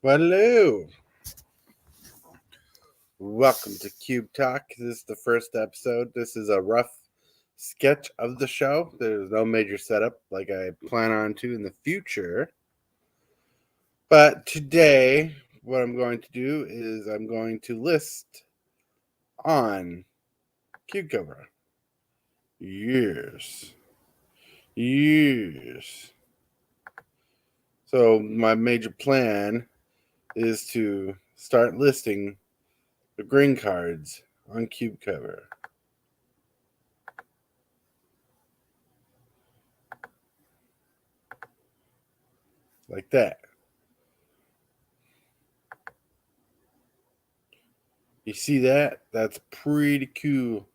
Hello. Welcome to Cube Talk. This is the first episode. This is a rough sketch of the show. There's no major setup like I plan on to in the future. But today, what I'm going to do is I'm going to list on Cube Cover. Years. So my major plan is to start listing the green cards on Cube Cover. Like that. You see that? That's pretty cool.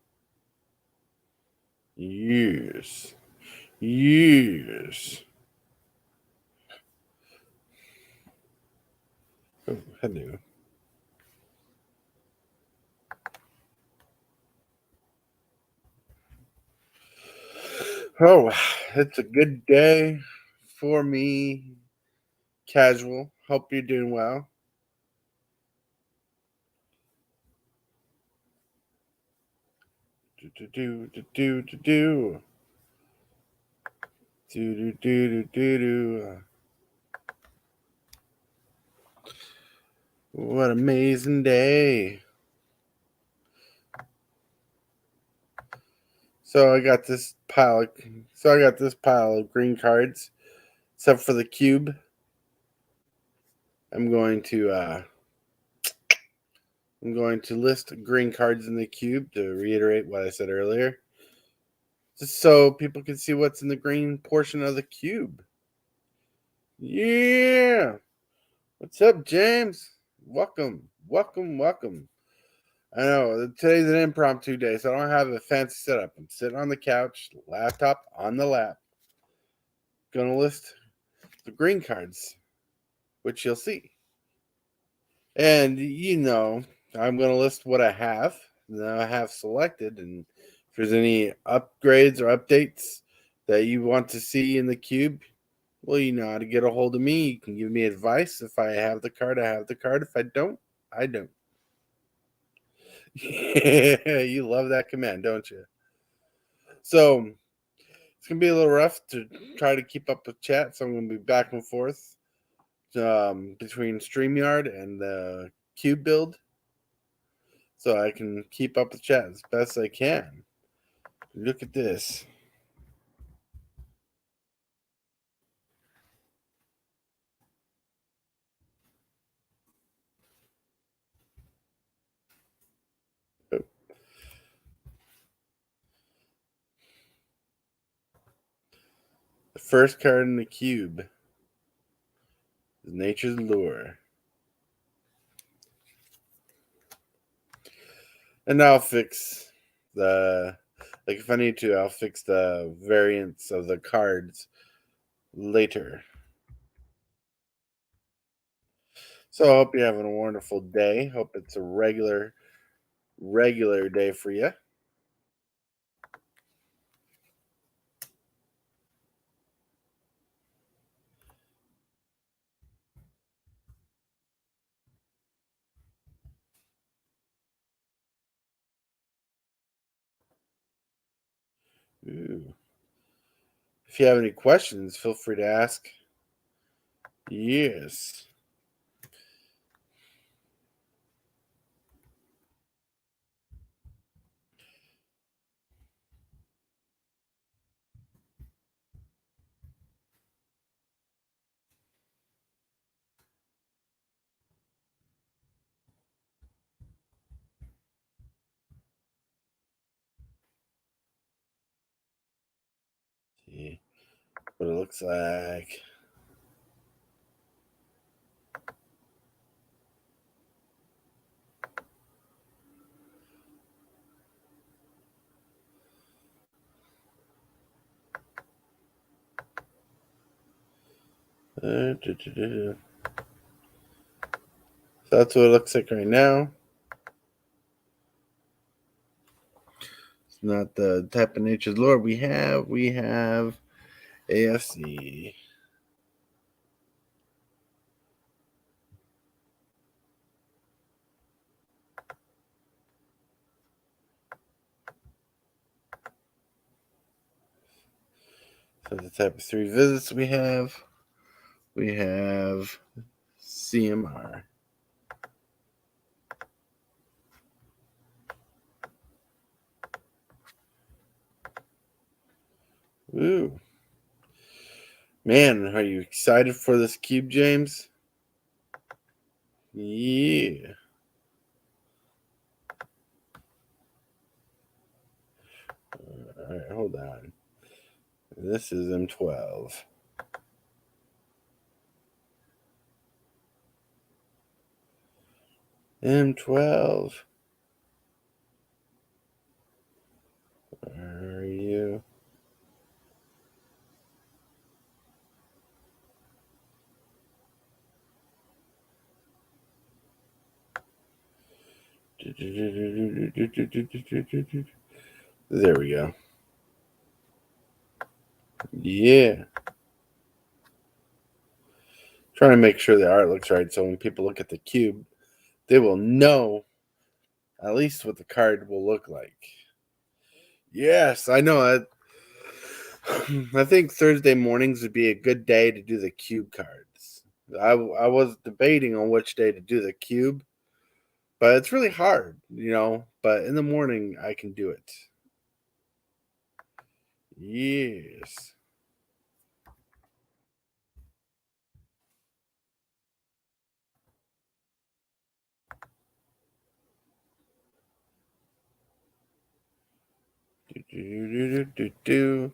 Years. Oh, hello. Oh, it's a good day for me. Casual. Hope you're doing well. Do. What an amazing day. So I got this pile of green cards, except for the cube. I'm going to list green cards in the cube to reiterate what I said earlier, just so people can see what's in the green portion of the cube. Yeah. What's up, James? Welcome. I know today's an impromptu day, so I don't have a fancy setup. I'm sitting on the couch, laptop on the lap. Gonna list the green cards, which you'll see. And I'm gonna list what I have that I have selected, and if there's any upgrades or updates that you want to see in the cube, well, you know how to get a hold of me. You can give me advice. If I have the card, I have the card. If I don't, I don't. You love that command, don't you? So it's gonna be a little rough to try to keep up with chat. So I'm gonna be back and forth between StreamYard and the cube build, so I can keep up with chat as best I can. Look at this. The first card in the cube is Nature's Lure. And I'll fix if I need to, I'll fix the variants of the cards later. So I hope you're having a wonderful day. Hope it's a regular day for you. Ooh. If you have any questions, feel free to ask. Yes. See what it looks like. So that's what it looks like right now. It's not the type of Nature's Lure we have. We have AFC. So the type of 3 visits we have CMR. Ooh. Man, are you excited for this cube, James? Yeah. All right, hold on. This is M12. M12. Where are you? There we go. Yeah. Trying to make sure the art looks right so when people look at the cube, they will know at least what the card will look like. Yes, I know. I think Thursday mornings would be a good day to do the cube cards. I was debating on which day to do the cube, but it's really hard, But in the morning, I can do it. Yes. Do, do, do, do, do, do.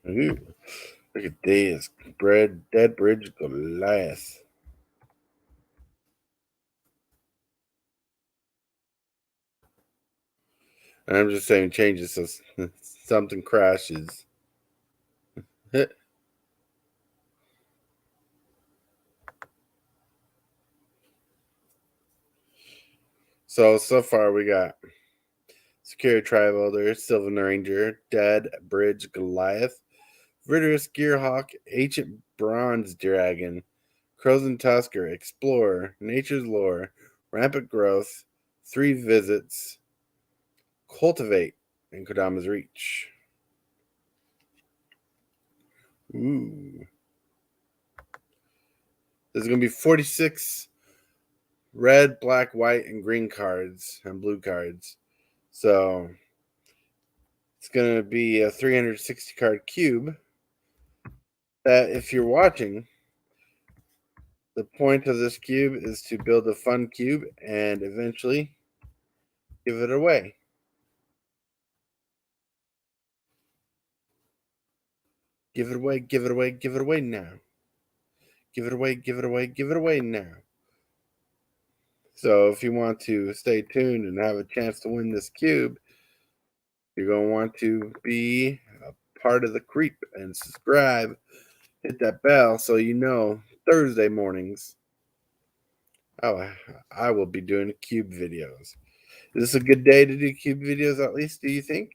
Ooh, look at this. Dead Bridge Goliath. And I'm just saying changes so something crashes. So far we got Secure Tribe Sylvan Ranger, Dead Bridge Goliath, Verdurous Gearhawk, Ancient Bronze Dragon, Crozen Tusker, Explorer, Nature's Lore, Rampant Growth, 3 Visits, Cultivate, and Kodama's Reach. Ooh. There's going to be 46 red, black, white, and green cards and blue cards. So it's going to be a 360 card cube that, if you're watching, the point of this cube is to build a fun cube and eventually give it away. Give it away, give it away, give it away now. Give it away, give it away, give it away now. So if you want to stay tuned and have a chance to win this cube, you're going to want to be a part of the creep and subscribe. Hit that bell so you know Thursday mornings. Oh, I will be doing cube videos. Is this a good day to do cube videos, at least, do you think?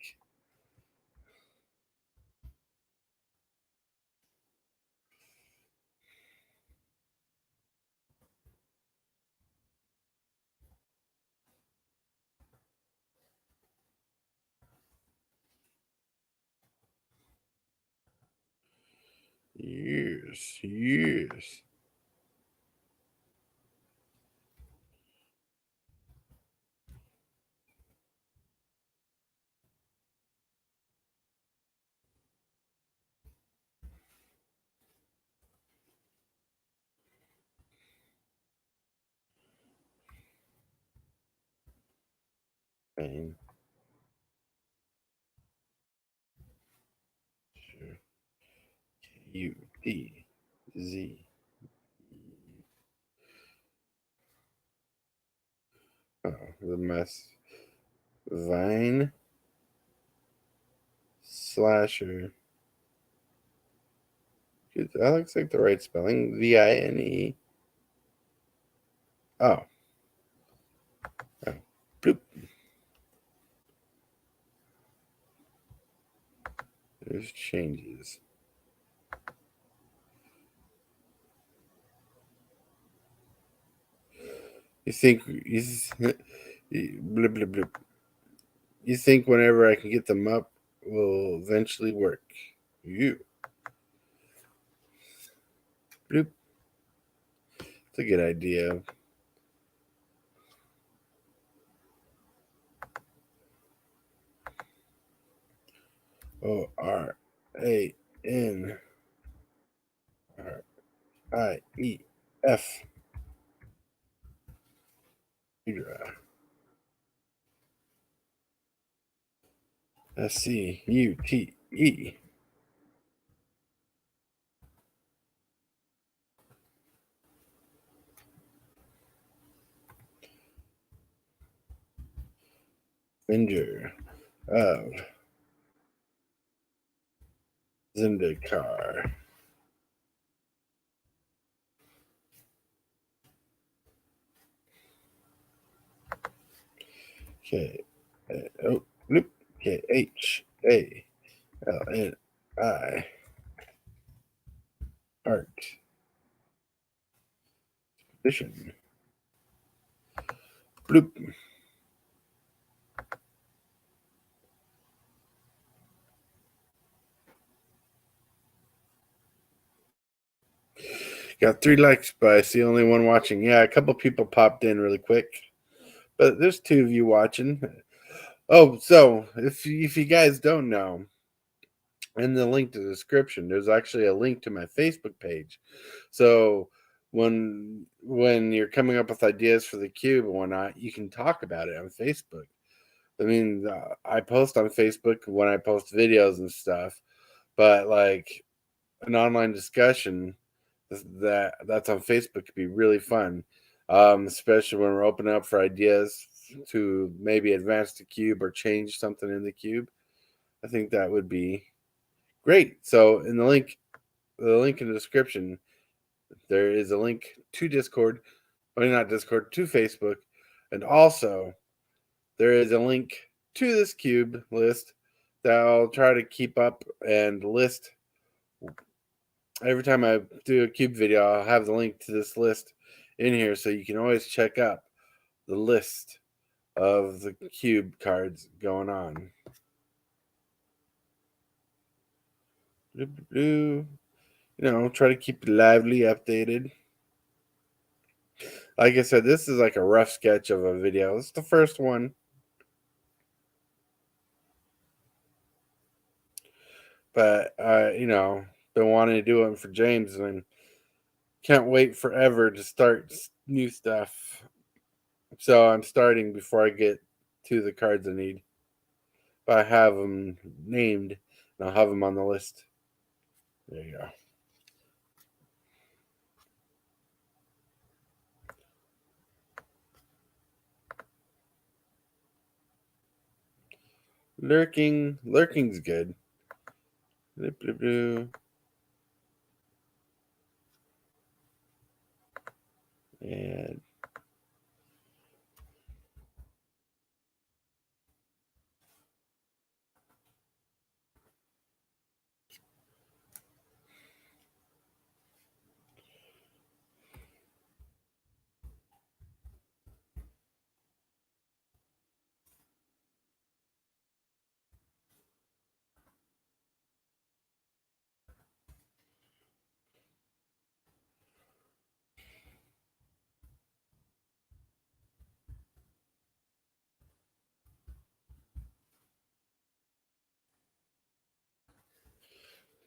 Yes, yes. Vane. U D Z. Oh, the mess. Vine slasher. That looks like the right spelling. Vine. Oh. Oh. Bloop. There's changes. You think blip, blip, blip. You think whenever I can get them up will eventually work. You. Bloop. It's a good idea. ORANRIEF. Hydra. SCUTE. Avenger of Zendikar. K. Oh, bloop. KHALNI. Art. Edition. Bloop. Got 3 likes, but I see only one watching. Yeah, a couple people popped in really quick, but there's 2 of you watching. Oh, so if you guys don't know, in the link to the description, there's actually a link to my Facebook page. So when you're coming up with ideas for the cube and whatnot, you can talk about it on Facebook. I mean, I post on Facebook when I post videos and stuff, but like an online discussion that's on Facebook could be really fun, especially when we're opening up for ideas to maybe advance the cube or change something in the cube. I think that would be great. So in the link in the description, there is a link to Discord, or not Discord, to Facebook, and also there is a link to this cube list that I'll try to keep up and list every time I do a cube video. I'll have the link to this list in here so you can always check up the list of the cube cards going on. You know, try to keep it lively, updated. Like I said, this is like a rough sketch of a video. It's the first one. But you know, been wanting to do it for James and can't wait forever to start new stuff. So I'm starting before I get to the cards I need. But I have them named and I'll have them on the list. There you go. Lurking's good. And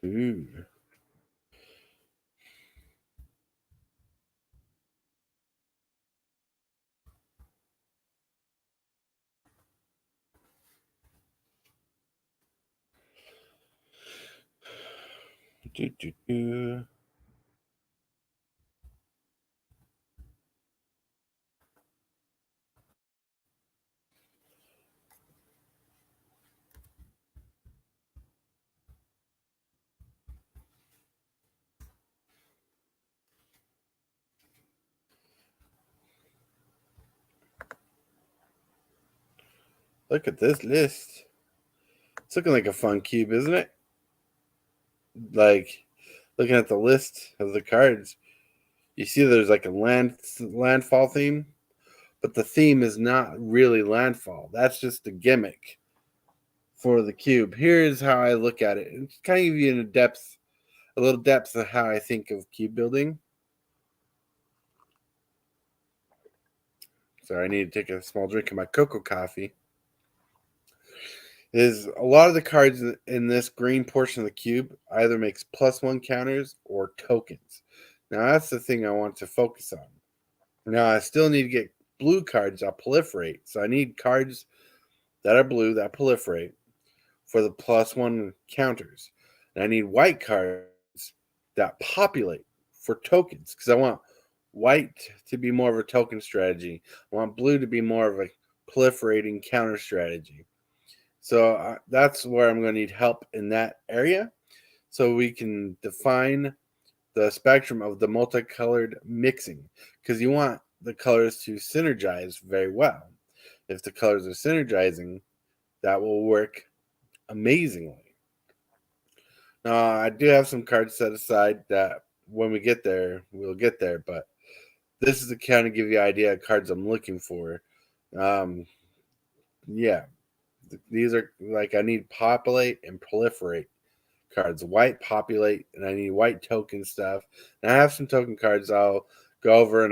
ooh. Do, do, do. Look at this list. It's looking like a fun cube, isn't it? Like looking at the list of the cards, you see there's like a landfall theme, but the theme is not really landfall. That's just a gimmick for the cube. Here's how I look at it. It's kind of give you a little depth of how I think of cube building. Sorry, I need to take a small drink of my cocoa coffee. Is a lot of the cards in this green portion of the cube either makes +1 counters or tokens. Now that's the thing I want to focus on. Now I still need to get blue cards that proliferate. So I need cards that are blue that proliferate for the +1 counters. And I need white cards that populate for tokens because I want white to be more of a token strategy. I want blue to be more of a proliferating counter strategy. So that's where I'm going to need help in that area so we can define the spectrum of the multicolored mixing because you want the colors to synergize very well. If the colors are synergizing, that will work amazingly. Now, I do have some cards set aside that when we get there, we'll get there, but this is to kind of give you an idea of cards I'm looking for. Um, yeah, these are like I need populate and proliferate cards. White populate, and I need white token stuff. And I have some token cards I'll go over in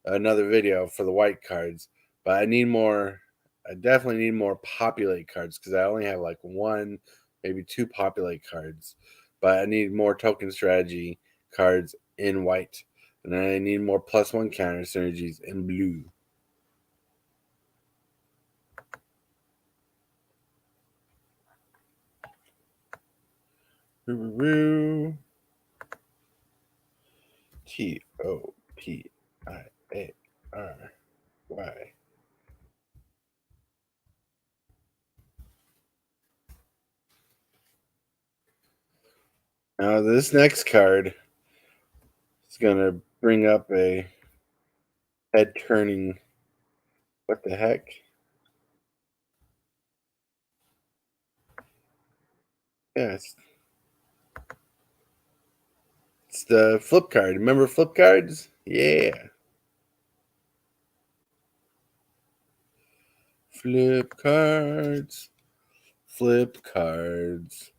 another video for the white cards. But I need more. I definitely need more populate cards because I only have like one, maybe two populate cards. But I need more token strategy cards in white, and I need more +1 counter synergies in blue. TOPIARY. Now, this next card is going to bring up a head turning. What the heck? Yeah, it's the flip card. Remember flip cards? Yeah. Flip cards. Flip cards.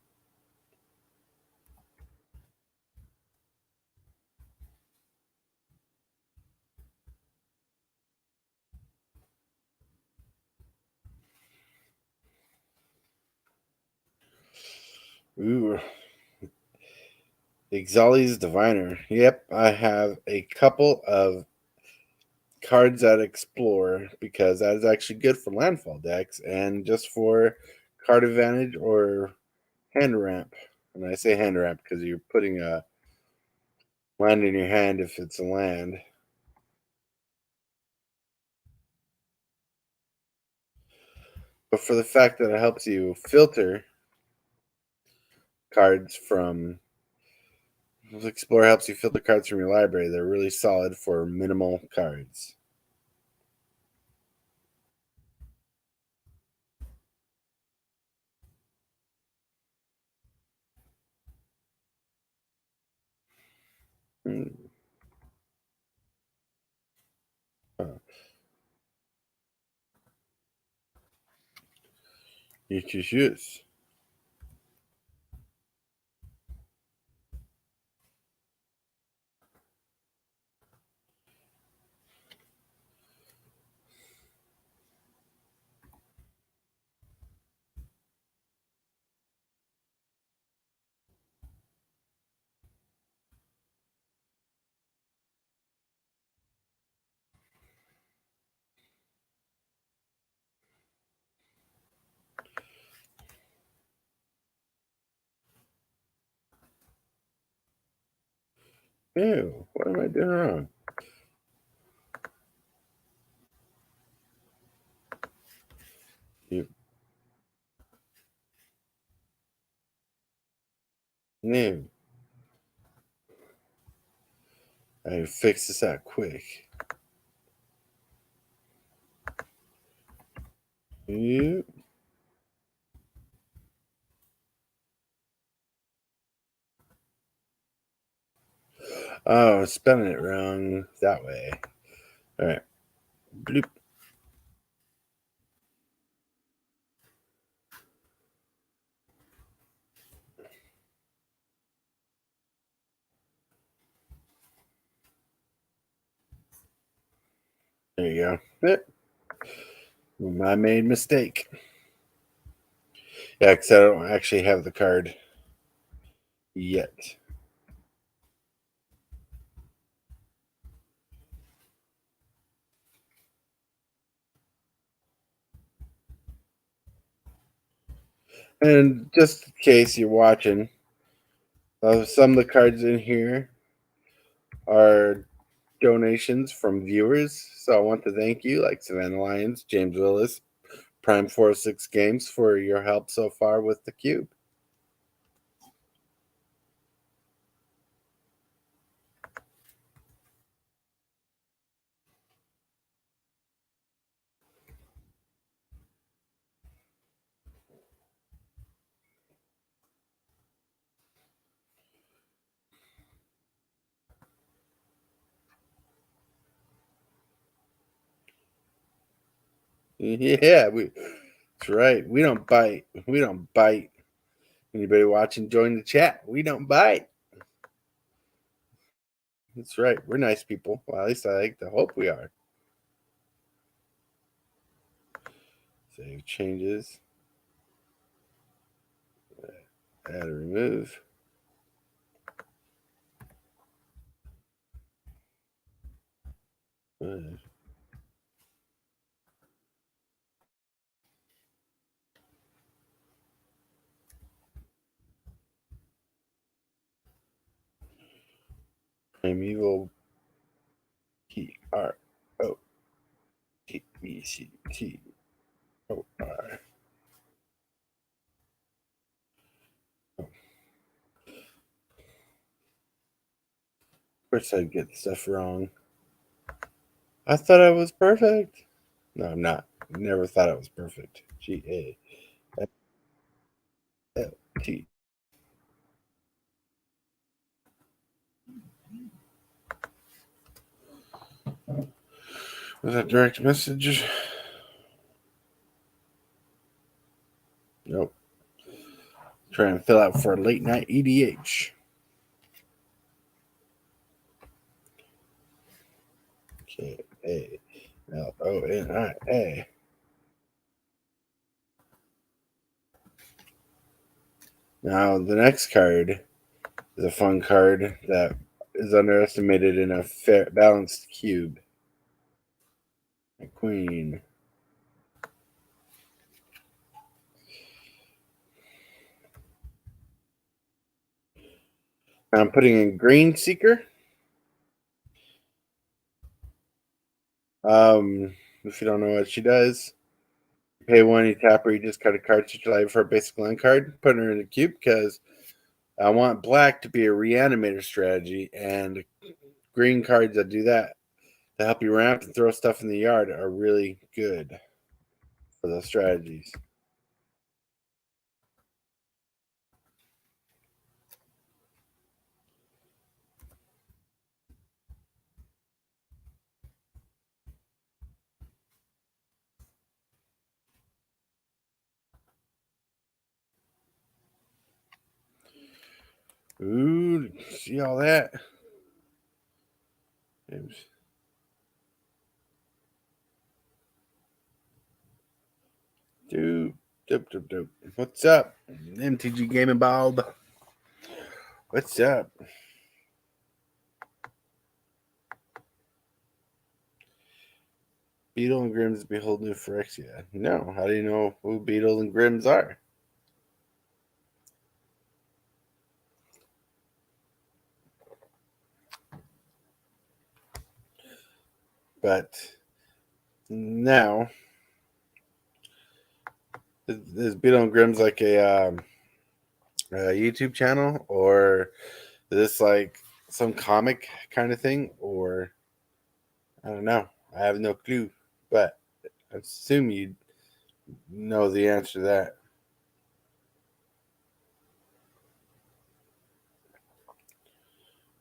Ooh. Ixali's Diviner. Yep, I have a couple of cards that explore because that is actually good for landfall decks and just for card advantage or hand ramp. And I say hand ramp because you're putting a land in your hand if it's a land. But for the fact that it helps you filter cards from Explorer helps you filter cards from your library. They're really solid for minimal cards. Hmm. Huh. Yes. Ew, what am I doing wrong? You, ew. I fix this out quick. Ew. Oh, I'm spelling it wrong that way. All right. Bloop. There you go. Yep. I made a mistake. Yeah, because I don't actually have the card yet. And just in case you're watching, some of the cards in here are donations from viewers. So I want to thank you, like Savannah Lyons, James Willis, Prime 46 Games, for your help so far with the cube. Yeah, that's right. We don't bite. We don't bite. Anybody watching, join the chat. We don't bite. That's right. We're nice people. Well, at least I like to hope we are. Save changes. Add or remove. Primeval PROTECTOR. Of course, I'd get stuff wrong. I thought I was perfect. No, I'm not. Never thought I was perfect. GALT. Was that direct message? Nope. Try and fill out for a late night EDH. KALONIA. Now, the next card is a fun card that is underestimated in a fair, balanced cube. A queen. I'm putting in Green Seeker. If you don't know what she does, you pay one, you tap her, you just cut a card to life for a basic land card, put her in the cube because I want black to be a reanimator strategy, and green cards that do that to help you ramp and throw stuff in the yard are really good for those strategies. Ooh, see all that? Dude, dope. What's up? MTG Gaming Bob. What's up? Beetle and Grimm's Behold New Phyrexia. No, how do you know who Beetle and Grimm's are? But now, is Beetle and Grimm's like a YouTube channel, or is this like some comic kind of thing, or I don't know. I have no clue, but I assume you know the answer to that.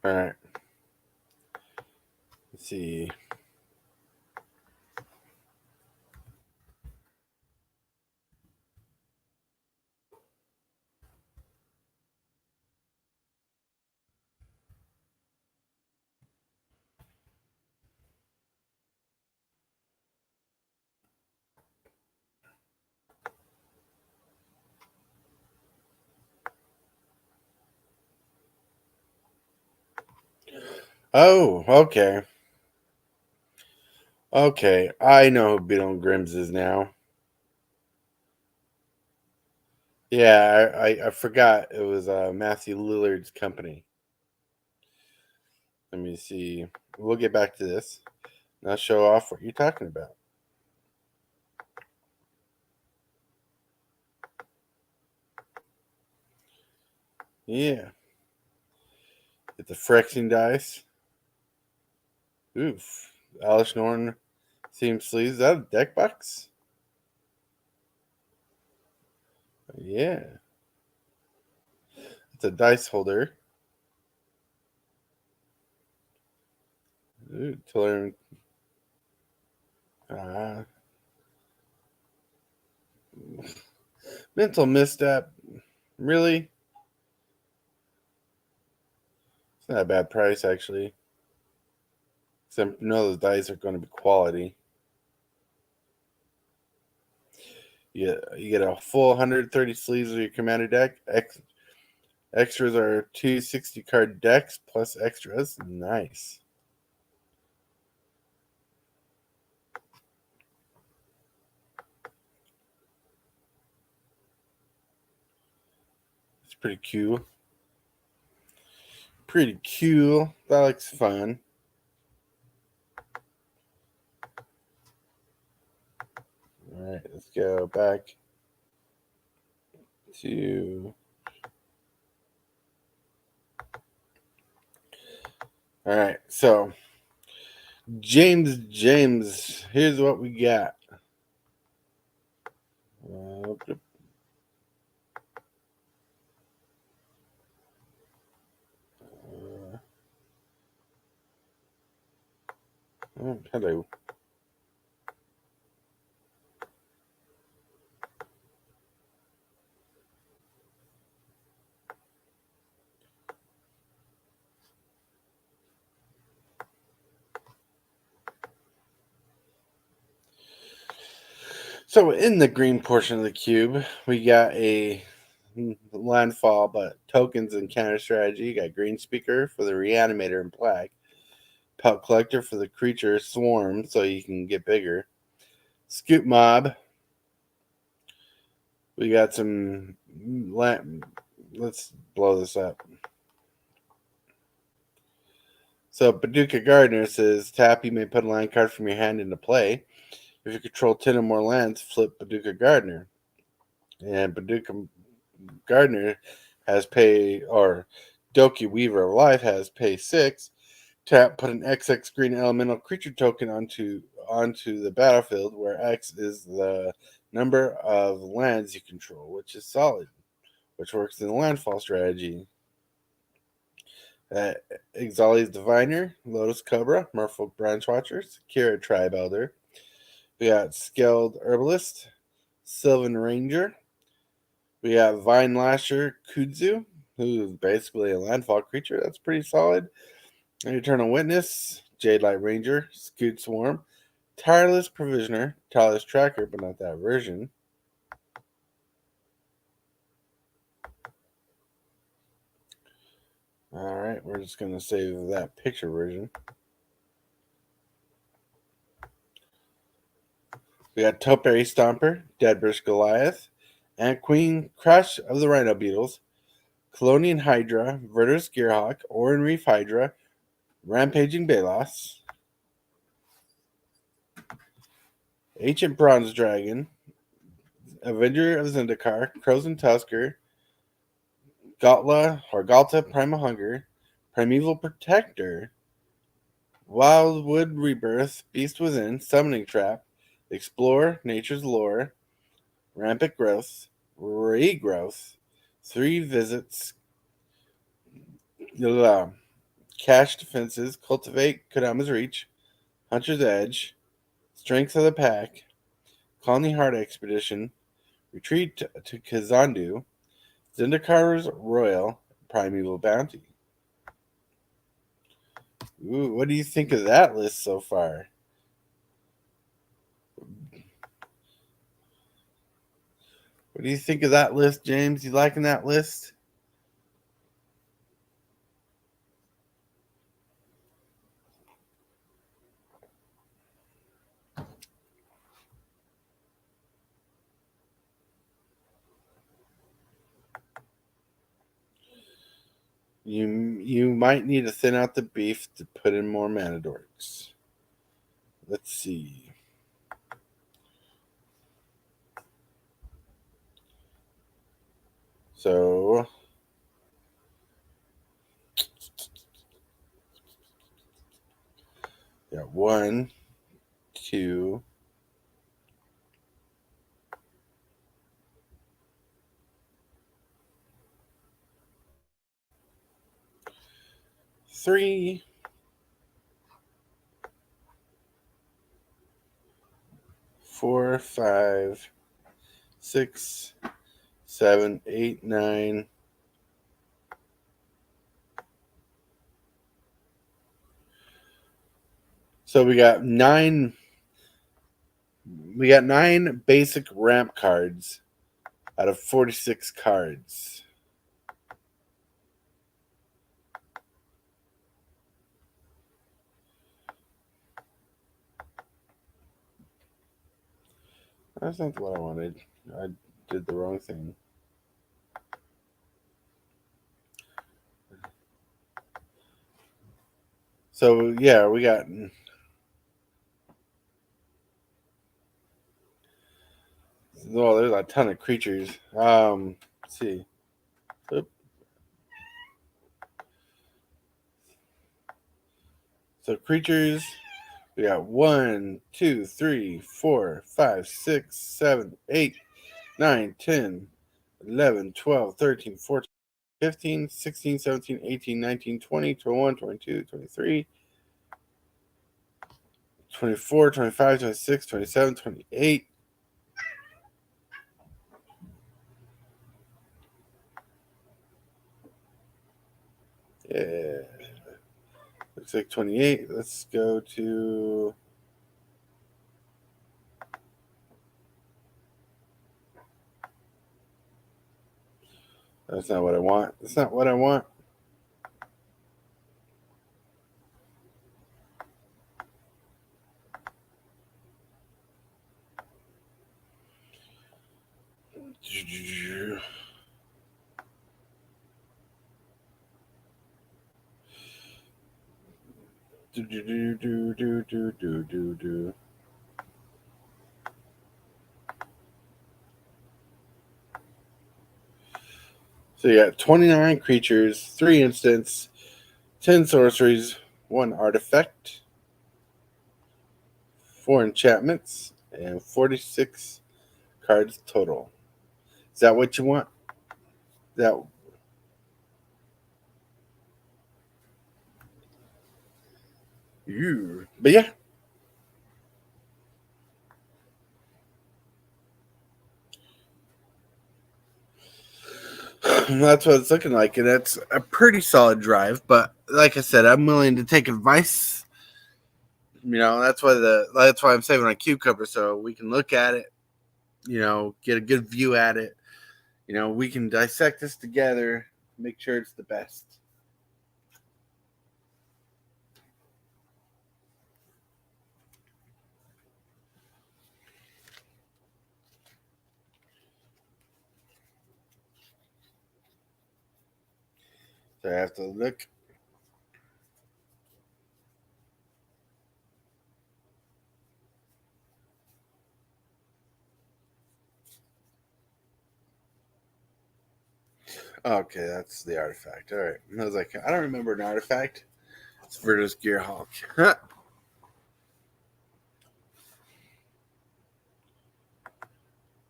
All right. Let's see. Oh, okay. Okay. I know who Beetle and Grimm's is now. Yeah, I forgot it was Matthew Lillard's company. Let me see. We'll get back to this. Now show off what you're talking about. Yeah. Get the Phyrexian dice. Oof. Alice Norton theme sleeves. Is that a deck box? Yeah. It's a dice holder. Ooh, to learn. Uh, mental misstep. Really? It's not a bad price, actually. Except you know those dice are going to be quality. You get a full 130 sleeves of your commander deck. Extras are 260 card decks plus extras. Nice. It's pretty cool. Pretty cool. That looks fun. All right, let's go back to. All right, so James, here's what we got. Uh, hello. So in the green portion of the cube, we got a landfall, but tokens and counter strategy. You got green speaker for the reanimator in black, pelt collector for the creature swarm, so you can get bigger. Scoop mob. We got some. Let's blow this up. So Paducah Gardener says tap. You may put a land card from your hand into play. If you control 10 or more lands, flip Paducah Gardener. And Paducah Gardener has pay, or Doki Weaver of Life has pay 6. Tap, put an XX green elemental creature token onto the battlefield, where X is the number of lands you control, which is solid, which works in the landfall strategy. Ixali's Diviner, Lotus Cobra, Merfolk Branch Watcher, Kira Tribe Elder. We got Skilled Herbalist, Sylvan Ranger. We got Vine Lasher Kudzu, who is basically a landfall creature. That's pretty solid. Eternal Witness, Jade Light Ranger, Scoot Swarm, Tireless Provisioner, Tireless Tracker, but not that version. All right, we're just going to save that picture version. We got Topiary Stomper, Deadbridge Goliath, and Queen Crush of the Rhino Beetles, Colonian Hydra, Vertus Gearhawk, Orin Reef Hydra, Rampaging Balos. Ancient Bronze Dragon, Avenger of Zendikar, Crozen Tusker, Galta Primal Hunger, Primeval Protector, Wildwood Rebirth, Beast Within, Summoning Trap, Explore Nature's Lore, Rampant Growth, Regrowth, 3 Visits, Cash Defenses, Cultivate Kodama's Reach, Hunter's Edge, Strength of the Pack, Colony Heart Expedition, Retreat to Kazandu, Zendikar's Royal, Primeval Bounty. Ooh, what do you think of that list so far? What do you think of that list, James? You liking that list? You might need to thin out the beef to put in more mana dorks. Let's see. So yeah, 1, 2, 3, 4, 5, 6, 7, 8, 9. So we got 9. We got 9 basic ramp cards out of 46 cards. That's not what I wanted. I did the wrong thing. So yeah, we got. Well, there's a ton of creatures. Let's see. Oop. So creatures, we got 1, 2, 3, 4, 5, 6, 7, 8, 9, 10, 11, 12, 13, 14, 15, 16, 17, 18, 19, 20, 21, 22, 23, 24, 25, 26, 27, 28. Yeah. Looks like 28. Let's go to. That's not what I want. That's not what I want. So you got 29 creatures, 3 instants, 10 sorceries, 1 artifact, 4 enchantments, and 46 cards total. Is that what you want? That. You. But yeah. That's what it's looking like, and that's a pretty solid drive. But like I said, I'm willing to take advice. That's why I'm saving my cucumber so we can look at it. Get a good view at it. We can dissect this together, make sure it's the best. So I have to look. Okay, that's the artifact. All right. I was like, I don't remember an artifact. It's Virtus Gearhulk. but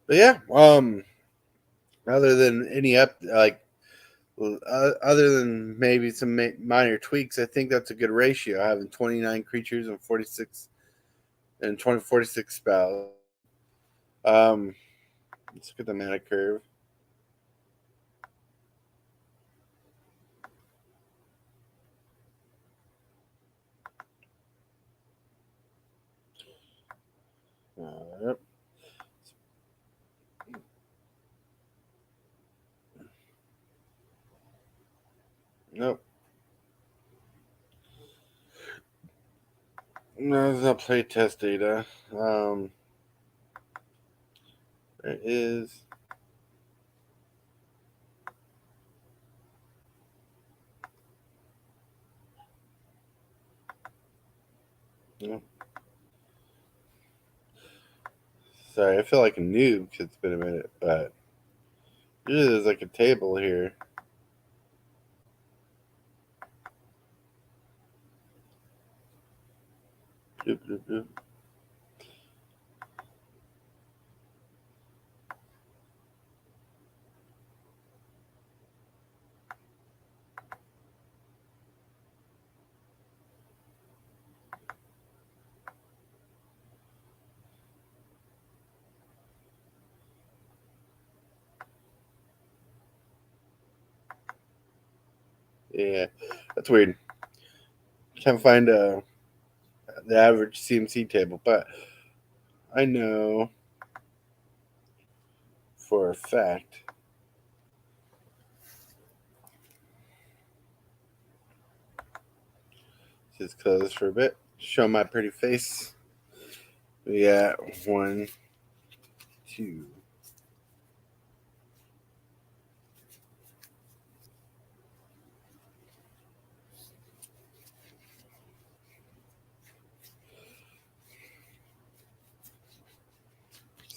yeah, other than any other than maybe some minor tweaks, I think that's a good ratio. Having 29 creatures and 46 and 46 spells. Um, let's look at the mana curve. Yep. Nope. No, there's no playtest data. There is. Nope. Sorry, I feel like a noob because it's been a minute, but usually there's like a table here. Doop, doop, doop. Yeah, that's weird. Can't find the average CMC table, but I know for a fact. Just close for a bit. Show my pretty face. We got 1, 2,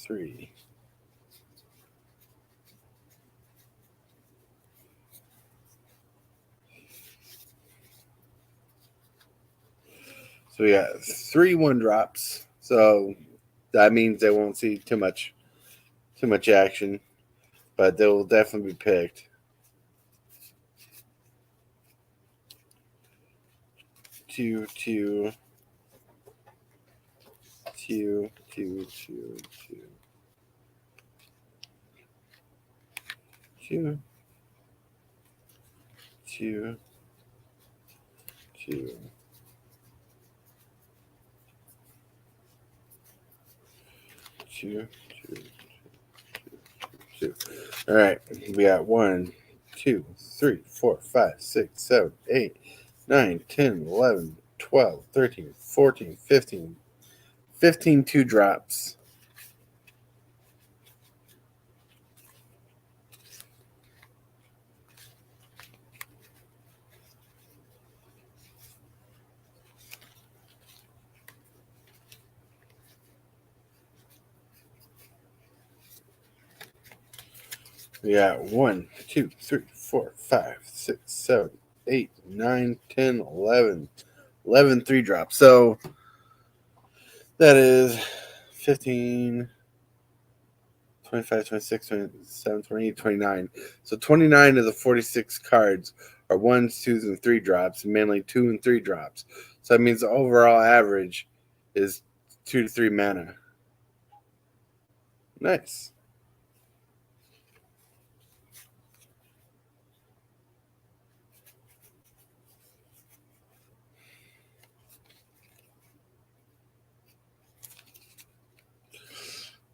3. So we got 3 1-drops. So that means they won't see too much action, but they will definitely be picked. 2, 2, 2, 2, 2, 2, 2, 2, 2, 2, 2, 2. All right, we got 1, 2, 3, 4, 5, 6, 7, 8, 9, 10, 11, 12, 13, 14, 15. 15 2-drops. We got 1, 2, 3, 4, 5, 6, 7, 8, 9, 10, 11. 11 3-drops. So that is 15, 25, 26, 27, 28, 29. So 29 of the 46 cards are 1s, 2s, and 3-drops, and mainly 2 and 3-drops. So that means the overall average is 2 to 3 mana. Nice.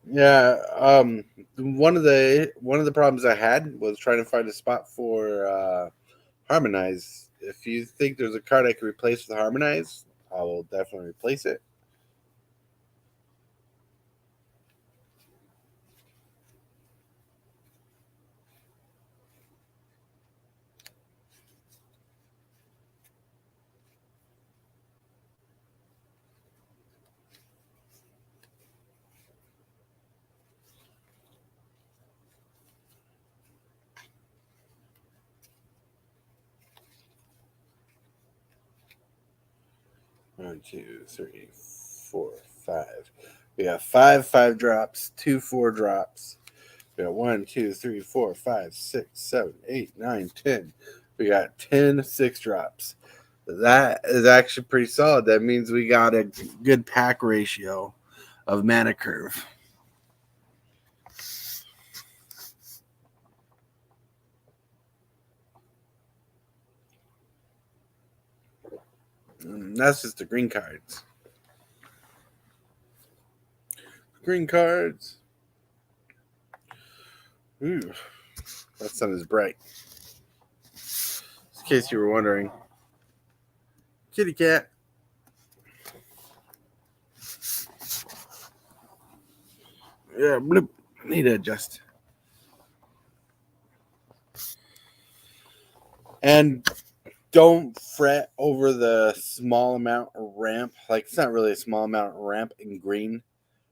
Yeah, one of the problems I had was trying to find a spot for Harmonize. If you think there's a card I can replace with Harmonize, I will definitely replace it. 1, 2, 3, 4, 5. We got 5 drops, 2 4 drops. We got 1, 2, 3, 4, 5, 6, 7, 8, 9, 10. We got 10 6 drops. That is actually pretty solid. That means we got a good pack ratio of mana curve. And that's just the green cards. Green cards. Ooh, that sun is bright. Just in case you were wondering. Kitty cat. Yeah, bloop. Need to adjust. And don't fret over the small amount of ramp. Like, it's not really a small amount of ramp in green.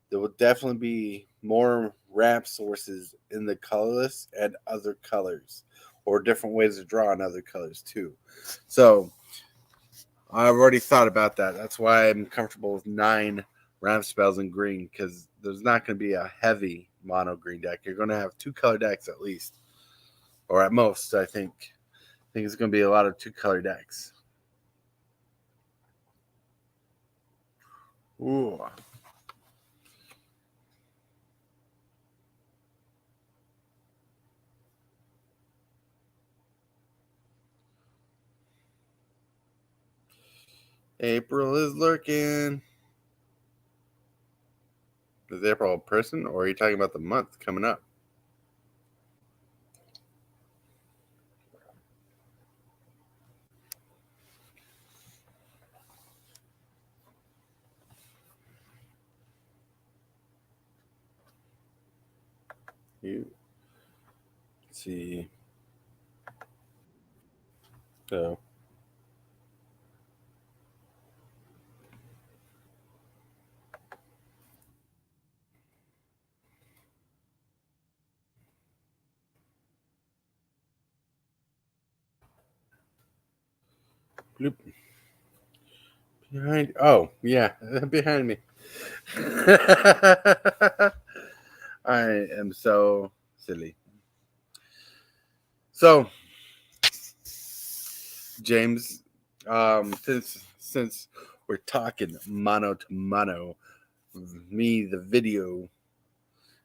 There will definitely be more ramp sources in the colorless and other colors, or different ways to draw on other colors too. So I've already thought about that. That's why I'm comfortable with 9 ramp spells in green, because there's not going to be a heavy mono green deck. You're going to have 2 color decks at least, or at most. I think it's going to be a lot of 2 color decks. Ooh. April is lurking. Is April a person, or are you talking about the month coming up? You see. So. Bloop. Behind. Oh, yeah. Behind me. I am so silly. So, James, since we're talking mono to mono, me, the video,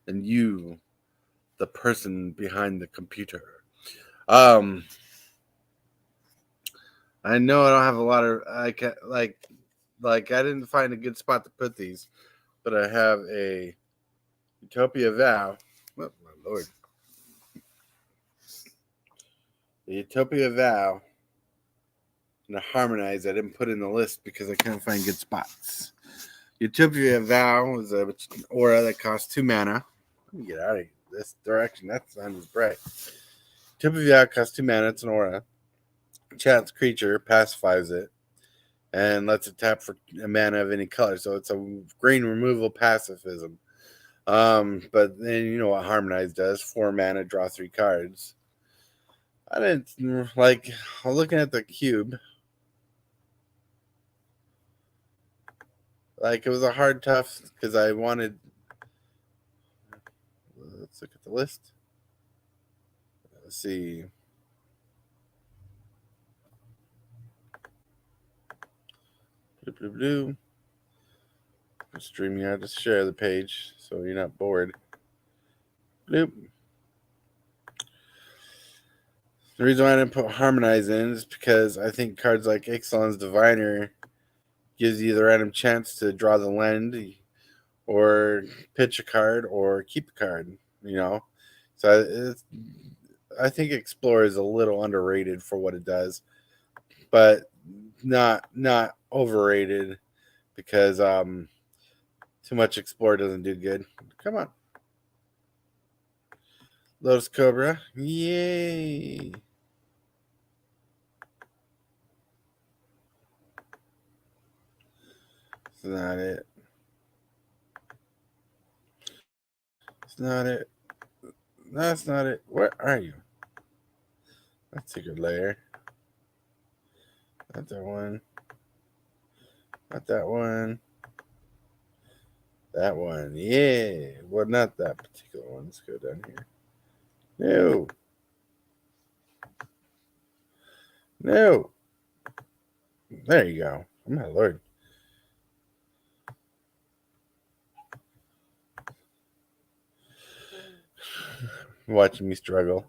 and you, the person behind the computer. I know I don't have a lot of like I didn't find a good spot to put these, but I have a Utopia Vow. Oh my lord. The Utopia Vow and a Harmonize I didn't put in the list because I couldn't find good spots. Utopia Vow is an aura that costs 2 mana. Let me get out of this direction. That sun is bright. Utopia Vow costs 2 mana. It's an aura. Chance creature pacifies it and lets it tap for a mana of any color. So it's a green removal pacifism. But then you know what Harmonize does: 4 mana, draw 3 cards. I didn't like looking at the cube. Like, it was a hard tough because I wanted. Let's look at the list. Let's see. Blue. StreamYard to share the page so you're not bored. Bloop. The reason why I didn't put Harmonize in is because I think cards like Ixalan's Diviner gives you the random chance to draw the land, or pitch a card, or keep a card. You know, so I think Explorer is a little underrated for what it does, but not overrated, because too much Explorer doesn't do good. Come on. Lotus Cobra. Yay. It's not it. It's not it. That's not it. Where are you? That's a good layer. Not that one. Not that one. That one. Yeah. Well, not that particular one. Let's go down here. No. No. There you go. Oh, my lord. Watching me struggle.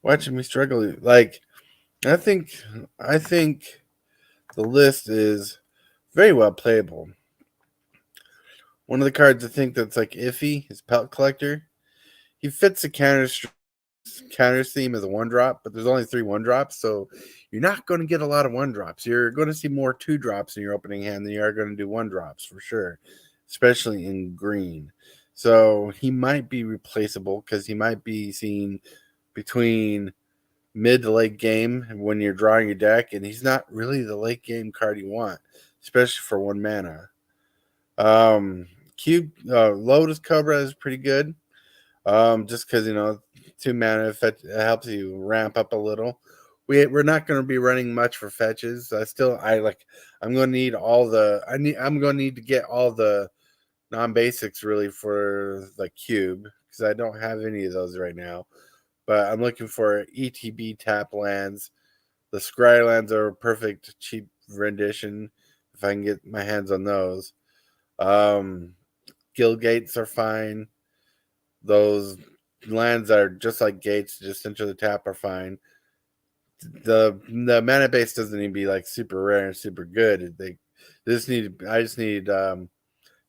Watching me struggle. Like, I think the list is very well playable. One of the cards I think that's like iffy is Pelt Collector. He fits the counter theme as a one drop, but there's only 3 1-drops, so you're not going to get a lot of 1-drops. You're going to see more 2-drops in your opening hand than you are going to do 1-drops for sure, especially in green. So he might be replaceable because he might be seen between mid to late game when you're drawing your deck, and he's not really the late game card you want, especially for 1 mana. Cube Lotus Cobra is pretty good. Just because 2 mana it helps you ramp up a little. We're not going to be running much for fetches. I'm going to need I'm going to need to get all the non-basics really for the cube because I don't have any of those right now. But I'm looking for ETB tap lands. The Scry lands are a perfect cheap rendition if I can get my hands on those. Guild gates are fine. Those lands that are just like gates, just enter the tap are fine. The mana base doesn't need to be like super rare and super good. I just need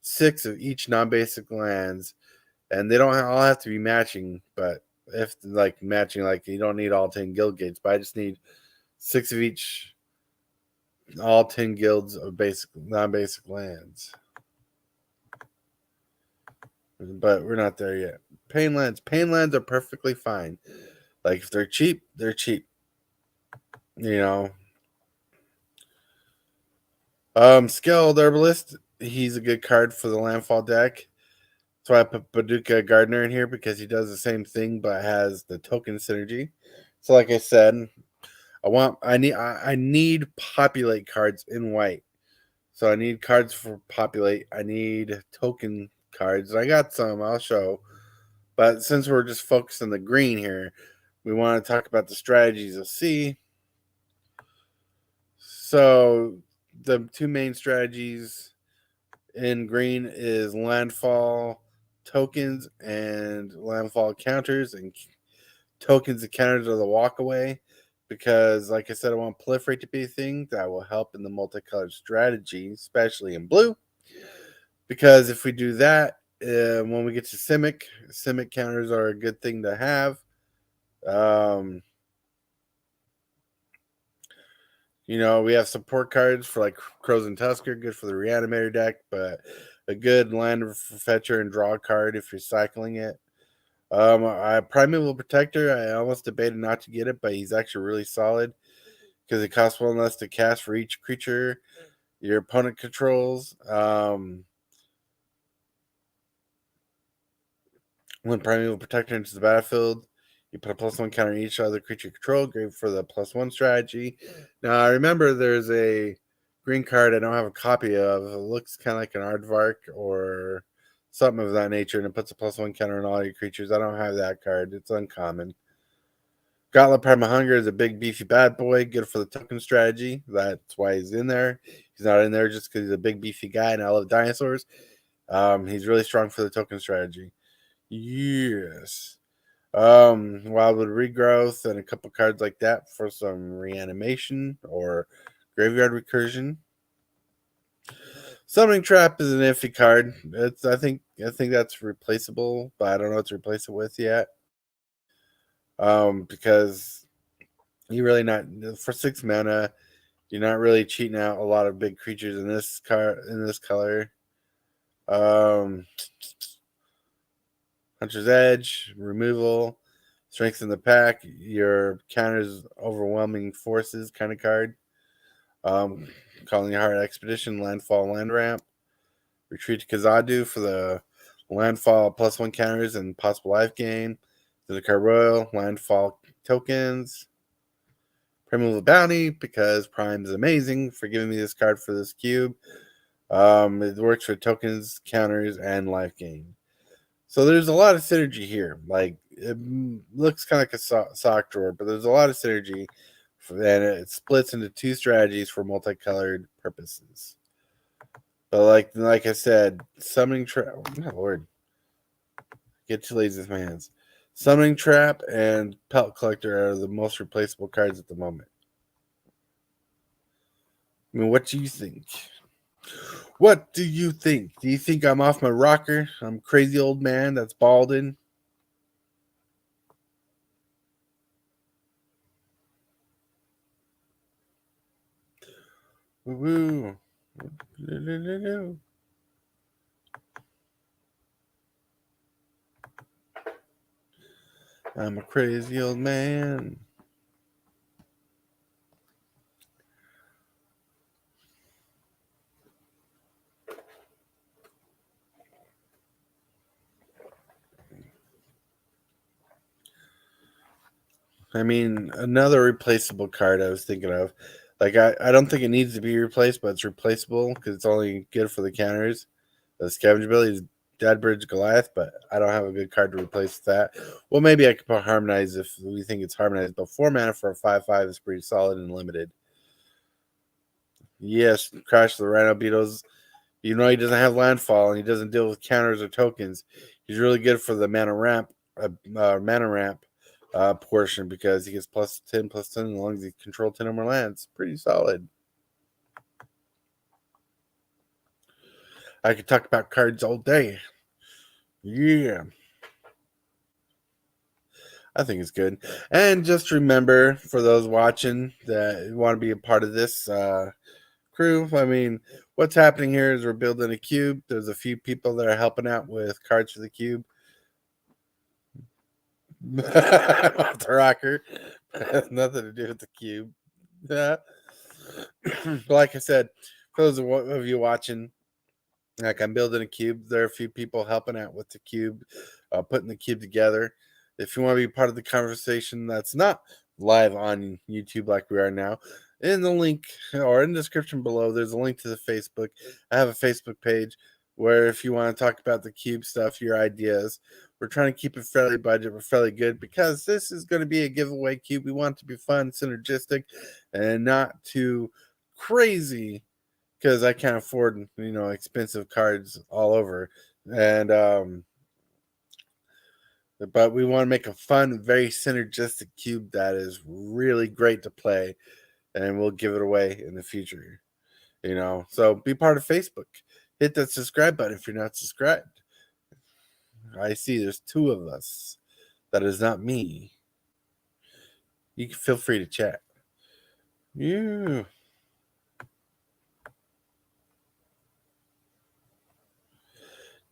6 of each non-basic lands, and they don't all have to be matching. But if like matching, like you don't need all 10 guild gates, but I just need 6 of each, all 10 guilds of basic non-basic lands. But we're not there yet. Pain lands are perfectly fine. Like if they're cheap, they're cheap. Skilled Herbalist, he's a good card for the landfall deck. So I put Paducah Gardener in here because he does the same thing but has the token synergy. So like I said, I need populate cards in white. So I need cards for populate. I need token cards. I got some, I'll show. But since we're just focused on the green here, we want to talk about the strategies of C. So the 2 main strategies in green is landfall tokens and landfall counters, and tokens and counters are the walk away because like I said, I want proliferate to be a thing that will help in the multicolored strategy, especially in blue, because if we do that, when we get to Simic counters are a good thing to have. We have support cards for like Crows and Tusker, good for the Reanimator deck, but a good land fetcher and draw card if you're cycling it. Primeval Protector, I almost debated not to get it, but he's actually really solid because it costs 1 less to cast for each creature your opponent controls. When Primeval Protector enters the battlefield, you put a +1 counter on each other creature you control, great for the +1 strategy. Now, I remember there's a green card I don't have a copy of. It looks kind of like an Aardvark or something of that nature, and it puts a +1 counter on all your creatures. I don't have that card. It's uncommon. Gauntlet Primal Hunger is a big, beefy bad boy, good for the token strategy. That's why he's in there. He's not in there just because he's a big, beefy guy and I love dinosaurs. He's really strong for the token strategy. Yes. Wildwood Regrowth and a couple cards like that for some reanimation or graveyard recursion. Summoning Trap is an iffy card. I think that's replaceable, but I don't know what to replace it with yet. Because you really not for 6 mana, you're not really cheating out a lot of big creatures in this color. Hunter's Edge, removal, strengthen the pack, your counters overwhelming forces kind of card. Calling Heart Expedition, landfall land ramp. Retreat to Kazadu for the landfall +1 counters and possible life gain. The card Royal, landfall tokens. Prime of the Bounty, because Prime is amazing for giving me this card for this cube. It works for tokens, counters, and life gain. So there's a lot of synergy here. Like, it looks kind of like a sock drawer, but there's a lot of synergy, and it splits into two strategies for multicolored purposes. But like I said, summoning trap. Oh, my lord, get too lazy with my hands. Summoning trap and pelt collector are the most replaceable cards at the moment. I mean, what do you think? What do you think? Do you think I'm off my rocker? I'm crazy old man that's balding. Woo woo. I'm a crazy old man. I mean, another replaceable card I was thinking of. Like, I don't think it needs to be replaced, but it's replaceable because it's only good for the counters. The Scavenger ability is Deadbridge Goliath, but I don't have a good card to replace that. Well, maybe I could put Harmonize if we think it's Harmonized, but 4 mana for a 5/5 is pretty solid and limited. Yes, Crash the Rhino Beetles. You know he doesn't have landfall and he doesn't deal with counters or tokens. He's really good for the mana ramp portion because he gets +10 +10 as long as he controls 10 or more lands. Pretty solid. I could talk about cards all day. Yeah. I think it's good. And just remember, for those watching that want to be a part of this crew, I mean, what's happening here is we're building a cube. There's a few people that are helping out with cards for the cube. Off the rocker. Has nothing to do with the cube. But like I said, for those of you watching, like, I'm building a cube. There are a few people helping out with the cube, putting the cube together. If you want to be part of the conversation that's not live on YouTube like we are now, in the link or in the description below, there's a link to the Facebook. I have a Facebook page where if you want to talk about the cube stuff, your ideas, we're trying to keep it fairly budget, but fairly good because this is going to be a giveaway cube. We want it to be fun, synergistic, and not too crazy because I can't afford expensive cards all over, and but we want to make a fun, very synergistic cube that is really great to play, and we'll give it away in the future. So be part of Facebook. Hit that subscribe button if you're not subscribed. I see there's two of us. That is not me. You can feel free to chat. Yeah.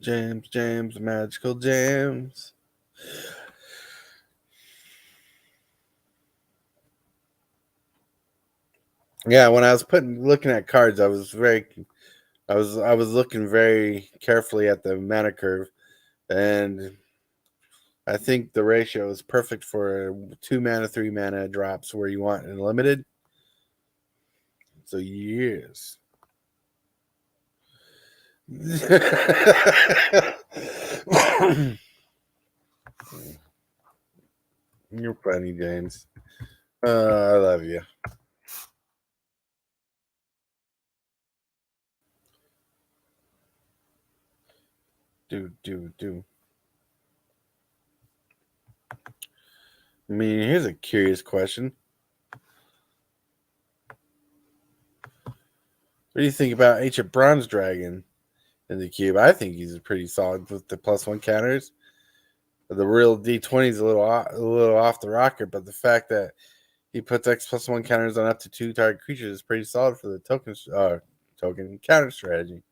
Jams, magical jams. Yeah, when I was looking at cards, I was looking very carefully at the mana curve, and I think the ratio is perfect for 2 mana, 3 mana drops where you want unlimited. So yes. You're funny, James. I love you. Do. I mean, here's a curious question. What do you think about Ancient Bronze Dragon in the cube? I think he's pretty solid with the +1 counters. The real D20 is a little off the rocker, but the fact that he puts X+1 counters on up to 2 target creatures is pretty solid for the token counter strategy.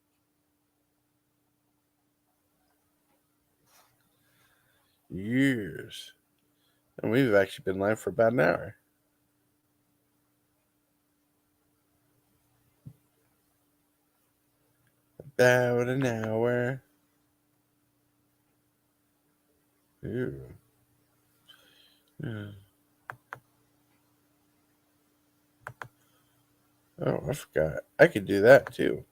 Years. And we've actually been live for about an hour. About an hour. Ew. Yeah. Oh, I forgot. I could do that too.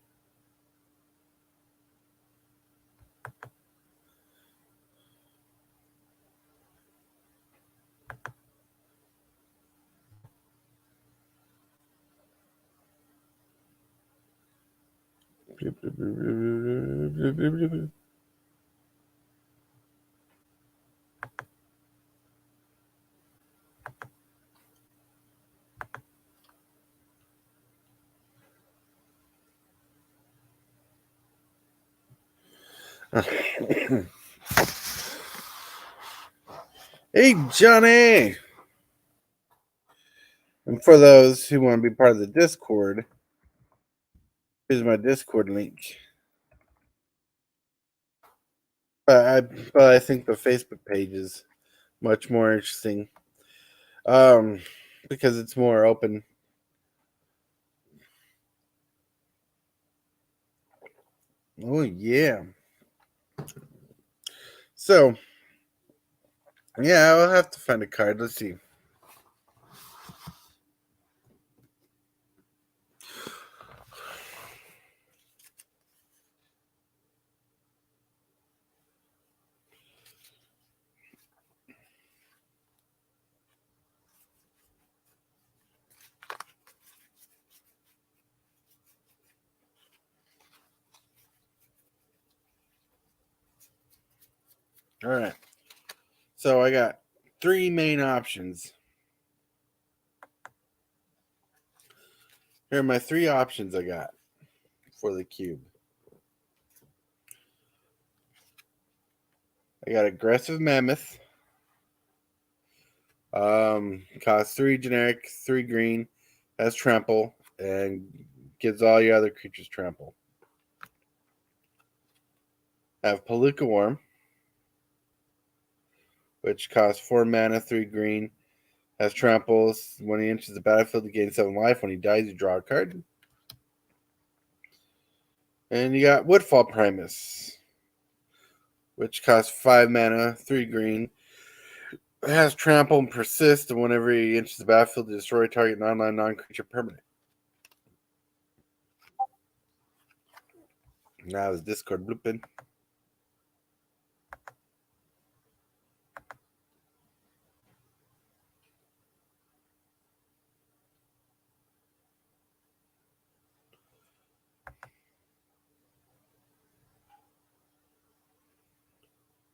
Hey, Johnny! And for those who want to be part of the Discord, here's my Discord link. But I think the Facebook page is much more interesting, um, because it's more open. Oh yeah. So yeah, I'll have to find a card. Let's see. All right. So I got three main options. Here are my three options I got for the cube. I got aggressive mammoth. Costs 3 generic, 3 green, has trample, and gives all your other creatures trample. I have Palooka Worm, which costs 4 mana, 3 green, has tramples. When he enters the battlefield, he gains 7 life. When he dies, you draw a card. And you got Woodfall Primus, which costs 5 mana, 3 green. It has trample and persist, and whenever he enters the battlefield, destroy target non-land, non-creature permanent. Now his Discord blooping.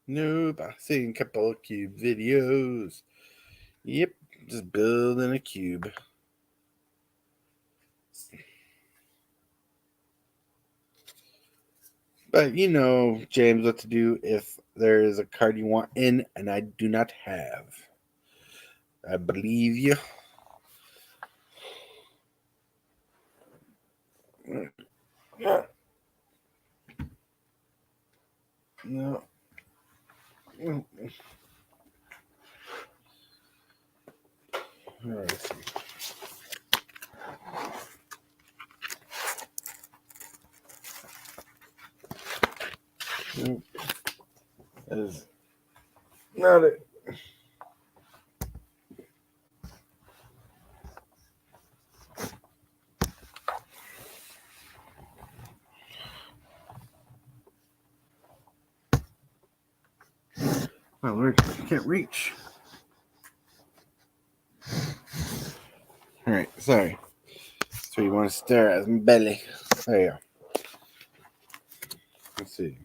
Nope, I've seen a couple of cube videos. Yep, just building a cube. But you know, James, what to do if there is a card you want in and I do not have. I believe you. No. Let's see. Nope. That is not it. My lord, I can't reach. Alright, sorry. So you want to stare at my belly. There you go. Let's see.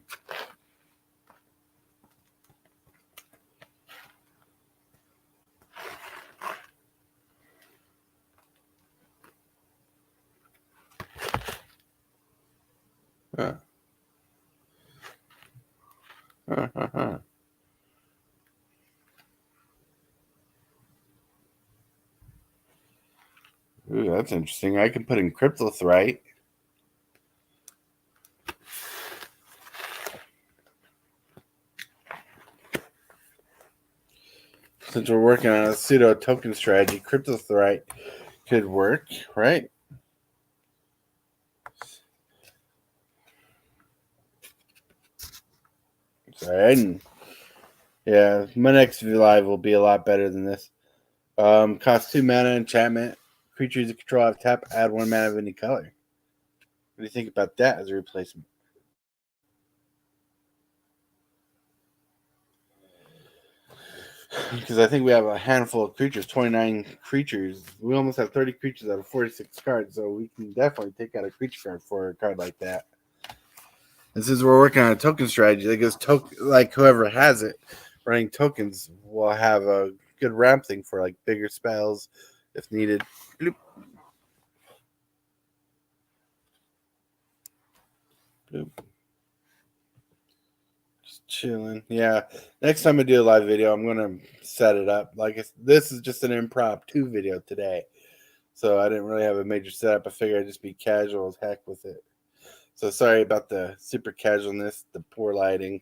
Ooh, that's interesting. I can put in Cryptothrite. Since we're working on a pseudo token strategy, Cryptothrite could work, right? Sorry, yeah, my next live will be a lot better than this. Cost 2 mana enchantment, creatures you control have tap, add 1 mana of any color. What do you think about that as a replacement? Because I think we have a handful of creatures, 29 creatures. We almost have 30 creatures out of 46 cards, so we can definitely take out a creature card for a card like that. And since we're working on a token strategy, because like whoever has it running tokens will have a good ramp thing for like bigger spells if needed. Bloop. Bloop. Just chilling. Yeah. Next time I do a live video, I'm gonna set it up. This is just an impromptu video today, so I didn't really have a major setup. I figured I'd just be casual as heck with it. So sorry about the super casualness, the poor lighting.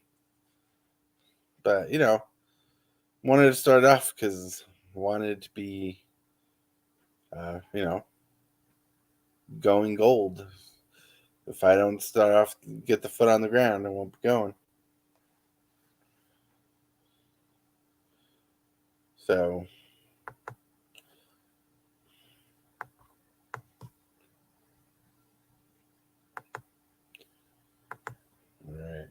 But, wanted to start off because wanted to be, going gold. If I don't start off, get the foot on the ground, I won't be going. So, all right.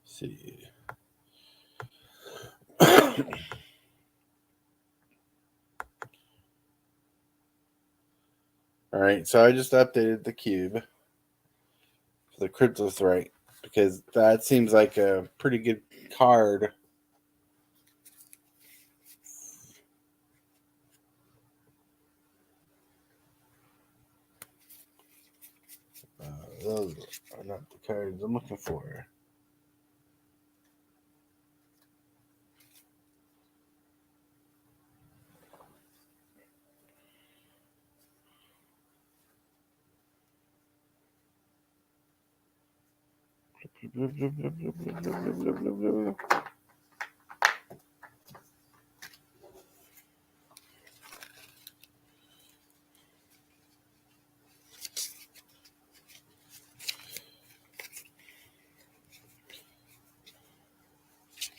See. All right, so I just updated the cube for the Cryptothrite because that seems like a pretty good card. Those are not the cards I'm looking for.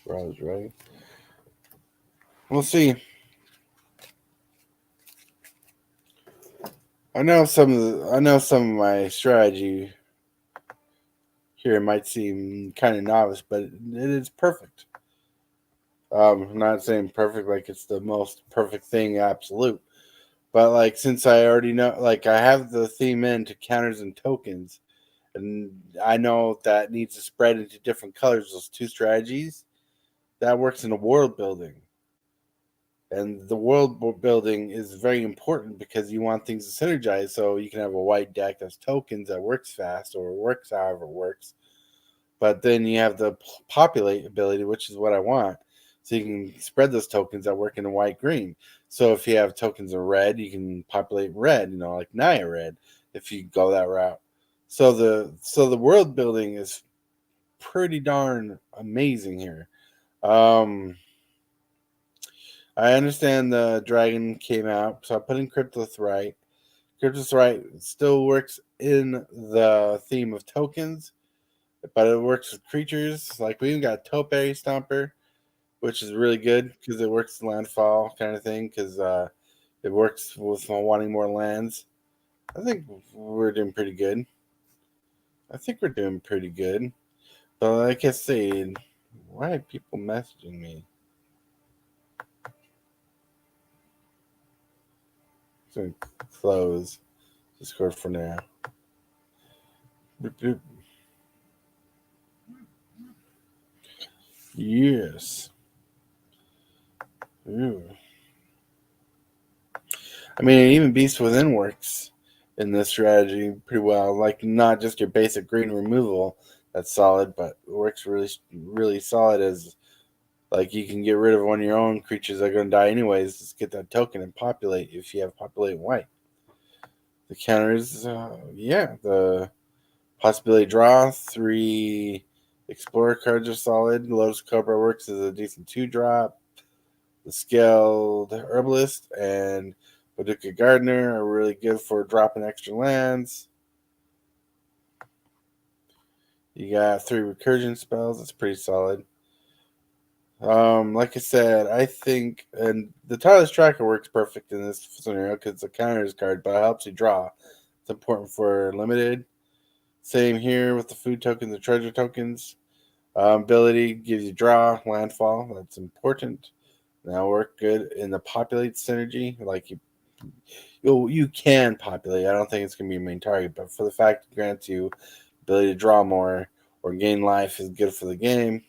Browse, right? We'll see. I know some of my strategy here might seem kind of novice, but it is perfect. I'm not saying perfect like it's the most perfect thing, absolute. But like since I already know, like I have the theme into counters and tokens, and I know that needs to spread into different colors. Those two strategies that works in the world building, and the world building is very important because you want things to synergize. So you can have a white deck that's tokens that works fast or works however it works, but then you have the populate ability, which is what I want. So you can spread those tokens that work in the white green. So if you have tokens of red, you can populate red, like Naya red, if you go that route. So the world building is pretty darn amazing here. I understand the dragon came out, so I put in Cryptothrite. Cryptothrite still works in the theme of tokens, but it works with creatures. Like we even got Topiary Stomper, which is really good because it works landfall kind of thing because it works with wanting more lands. I think we're doing pretty good. But like I said, why are people messaging me? I'm going to close Discord for now. Boop, boop. Yes. Ooh. I mean, even Beast Within works in this strategy pretty well. Like, not just your basic green removal that's solid, but it works really, really solid as Like you can get rid of one of your own creatures that are going to die anyways. Just get that token and populate if you have populate white. The counters, the possibility draw 3 explorer cards are solid. Lotus Cobra works as a decent 2-drop. The Scaled Herbalist and Paducah Gardener are really good for dropping extra lands. You got 3 recursion spells. That's pretty solid. Like I said, I think, and the Tireless Tracker works perfect in this scenario because it's a counters card, but it helps you draw. It's important for limited. Same here with the food tokens, the treasure tokens. Ability gives you draw, landfall. That's important. Now work good in the populate synergy. Like you can populate. I don't think it's gonna be your main target, but for the fact it grants you ability to draw more or gain life is good for the game.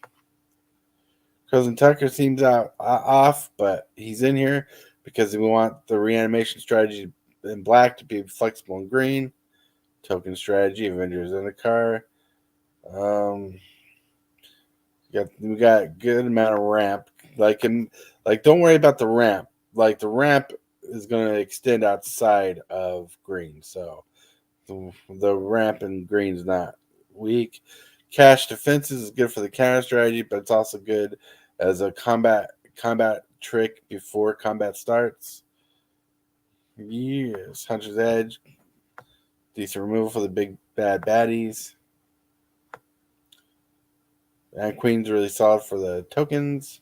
Cousin Tucker seems off, but he's in here because we want the reanimation strategy in black to be flexible in green. Token strategy, Avengers in the car. We got good amount of ramp. Don't worry about the ramp. Like the ramp is going to extend outside of green, so the ramp in green is not weak. Cash defenses is good for the counter strategy, but it's also good as a combat trick before combat starts. Yes, Hunter's Edge, decent removal for the big bad baddies. And Queen's really solid for the tokens.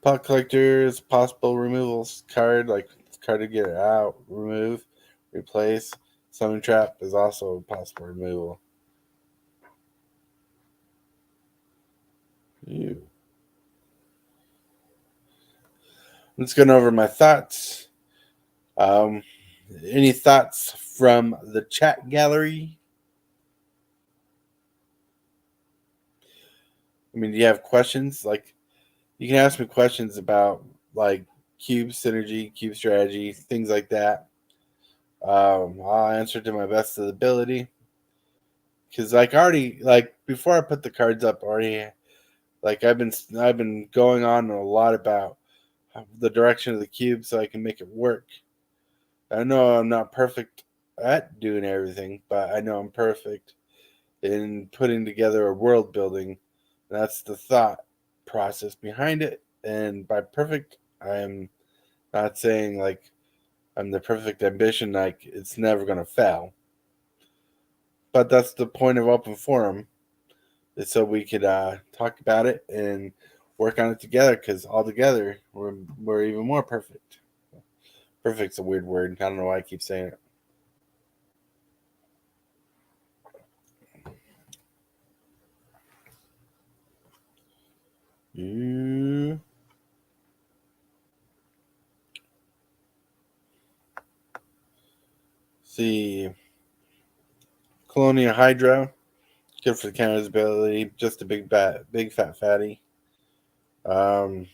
Pot collectors, possible removals card, like card to get it out, remove, replace. Summon trap is also a possible removal. Ew. I'm just going over my thoughts. Any thoughts from the chat gallery? I mean, do you have questions? Like, you can ask me questions about like cube synergy, cube strategy, things like that. I'll answer to my best of the ability. Because before I put the cards up, already I've been going on a lot about the direction of the cube so I can make it work. I know I'm not perfect at doing everything, but I know I'm perfect in putting together a world building. That's the thought process behind it. And by perfect, I'm not saying like I'm the perfect ambition, like it's never going to fail. But that's the point of open forum, is so we could talk about it and work on it together, because all together we're even more perfect. Perfect's a weird word. I don't know why I keep saying it. Mm. See, Colonial Hydra, good for the counter's ability. Just a big fat fatty. Um,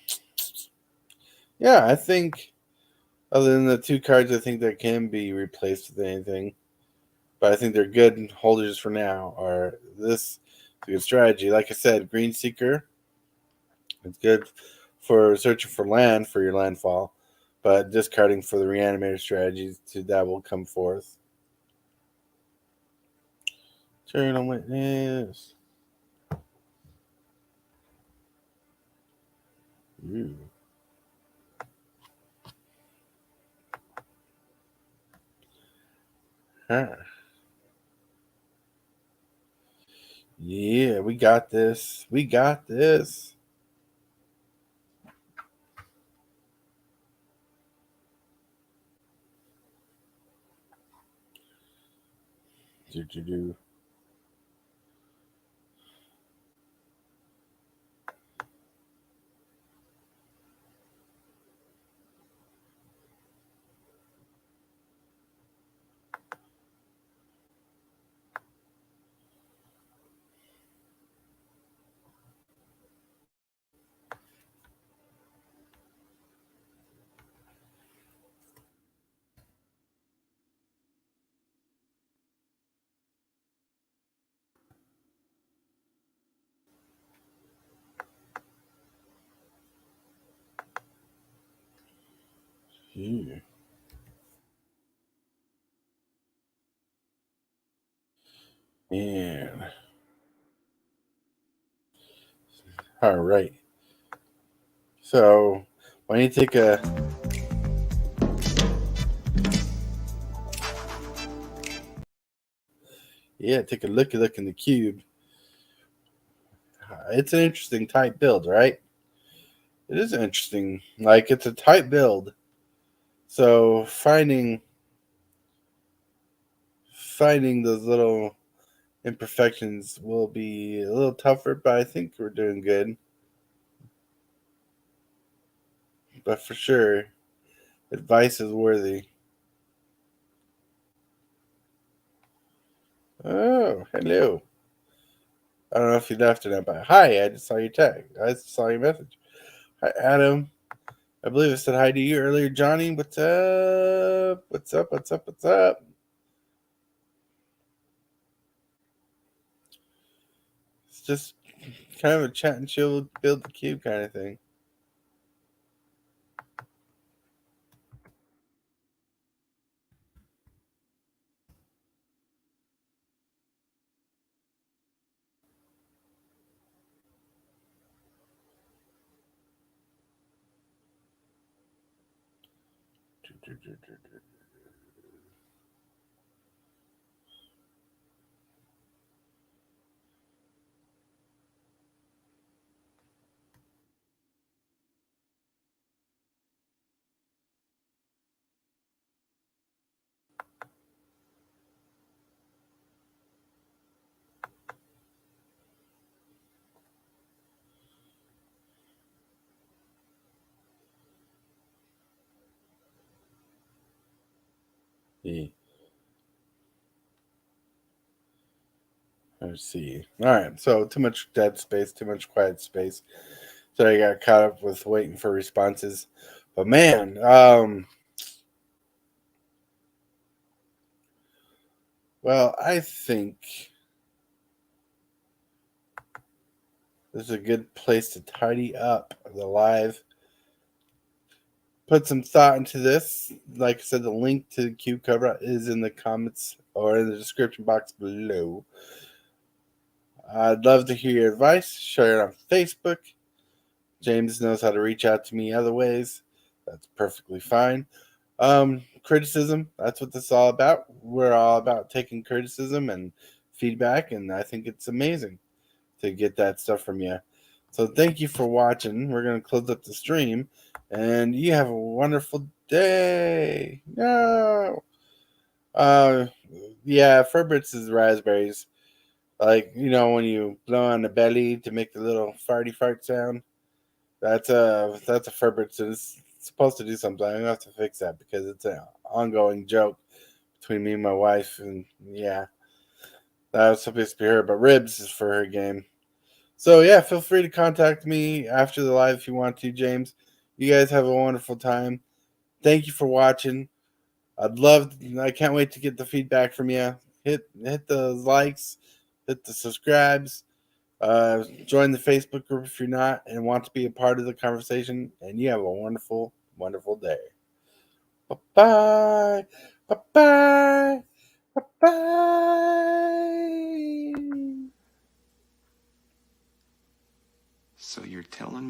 yeah, I think other than the 2 cards, I think that can be replaced with anything. But I think they're good holders for now. Or this good strategy. Like I said, Green Seeker. It's good for searching for land for your landfall, but discarding for the reanimator strategies that will come forth. Turn on witness. Ooh. Huh. Yeah, we got this. We got this. Do. Here. And all right. So why don't you take a take a look in the cube. It's an interesting type build, right? It is interesting. Like it's a type build. So finding those little imperfections will be a little tougher, but I think we're doing good. But for sure, advice is worthy. Oh, hello. I don't know if you left or not, but hi, I just saw your tag. I just saw your message. Hi, Adam. I believe I said hi to you earlier, Johnny. What's up? What's up? What's up? What's up? It's just kind of a chat and chill, build the cube kind of thing. Yeah. Let's see. All right, so too much dead space, too much quiet space. So I got caught up with waiting for responses. But man, well, I think this is a good place to tidy up the live. Put some thought into this. Like I said, the link to the cube cover is in the comments or in the description box below. I'd love to hear your advice. Share it on Facebook. James knows how to reach out to me other ways. That's perfectly fine. Criticism, that's what this is all about. We're all about taking criticism and feedback, and I think it's amazing to get that stuff from you. So thank you for watching. We're going to close up the stream, and you have a wonderful day. No. Uh, yeah, Furbert's is raspberries. Like, when you blow on the belly to make the little farty fart sound. That's a Furbert's. It's supposed to do something. I'm gonna have to fix that because it's an ongoing joke between me and my wife, and yeah, that was supposed to be her, but ribs is for her game. So yeah, feel free to contact me after the live if you want to, James. You guys have a wonderful time. Thank you for watching. I can't wait to get the feedback from you. Hit the likes, hit the subscribes. Join the Facebook group if you're not and want to be a part of the conversation. And you have a wonderful, wonderful day. Bye bye. Bye bye. Bye bye. So you're telling me